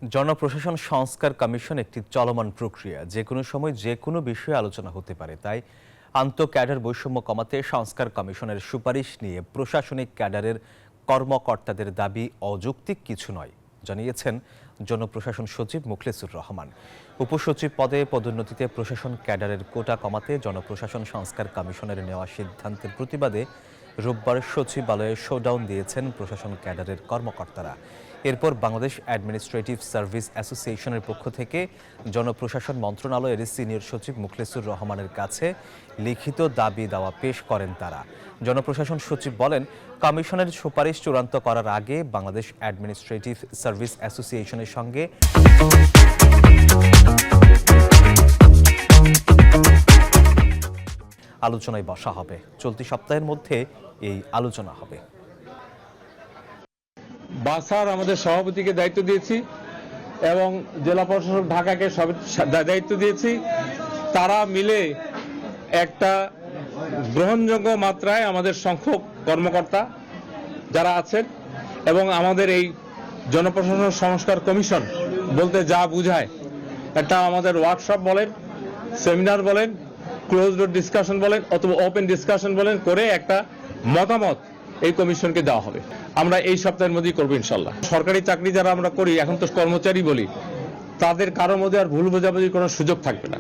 জনপ্রশাসন সংস্কার কমিশন একটি চলমান প্রক্রিয়া, যে কোনো সময় যে কোনো বিষয়ে আলোচনা হতে পারে। তাই ক্যাডার বৈষম্য কমাতে সংস্কার কমিশনের সুপারিশ নিয়ে প্রশাসনিক ক্যাডারের কর্মকর্তাদের দাবি অযৌক্তিক কিছু নয়, জানিয়েছেন জনপ্রশাসন সচিব মুখলেসুর রহমান। উপসচিব পদে পদোন্নতিতে প্রশাসন ক্যাডারের কোটা কমাতে জনপ্রশাসন সংস্কার কমিশনের নেওয়া সিদ্ধান্তের প্রতিবাদে রোববার সচিবালয়ে শোডাউন দিয়েছেন প্রশাসন ক্যাডারের কর্মকর্তারা। এরপর বাংলাদেশ অ্যাডমিনিস্ট্রেটিভ সার্ভিস অ্যাসোসিয়েশনের পক্ষ থেকে জনপ্রশাসন মন্ত্রণালয়ের সিনিয়র সচিব মুখলেসুর রহমানের কাছে লিখিত দাবি দাওয়া পেশ করেন তারা। জনপ্রশাসন সচিব বলেন, কমিশনের সুপারিশ চূড়ান্ত করার আগে বাংলাদেশ অ্যাডমিনিস্ট্রেটিভ সার্ভিস অ্যাসোসিয়েশনের সঙ্গে আলোচনায় বসা হবে। চলতি সপ্তাহের মধ্যে এই আলোচনা হবে। বাসার আমাদের সভাপতিকে দায়িত্ব দিয়েছি এবং জেলা প্রশাসক ঢাকাকে দায়িত্ব দিয়েছি। তারা মিলে একটা গ্রহণযোগ্য মাত্রায় আমাদের সংখ্যক কর্মকর্তা যারা আছেন এবং আমাদের এই জনপ্রশাসন সংস্কার কমিশন বলতে যা বুঝায়, একটা আমাদের ওয়ার্কশপ বলেন, সেমিনার বলেন, ক্লোজ ডোর ডিসকাশন বলেন অথবা ওপেন ডিসকাশন বলেন, করে একটা মতামত এই কমিশনকে দেওয়া হবে। আমরা এই সপ্তাহের মধ্যেই করবো ইনশাল্লাহ। সরকারি চাকরি যারা আমরা করি, এখন তো কর্মচারী বলি, তাদের কারোর মধ্যে আর ভুল বোঝাবুঝির কোনো সুযোগ থাকবে না।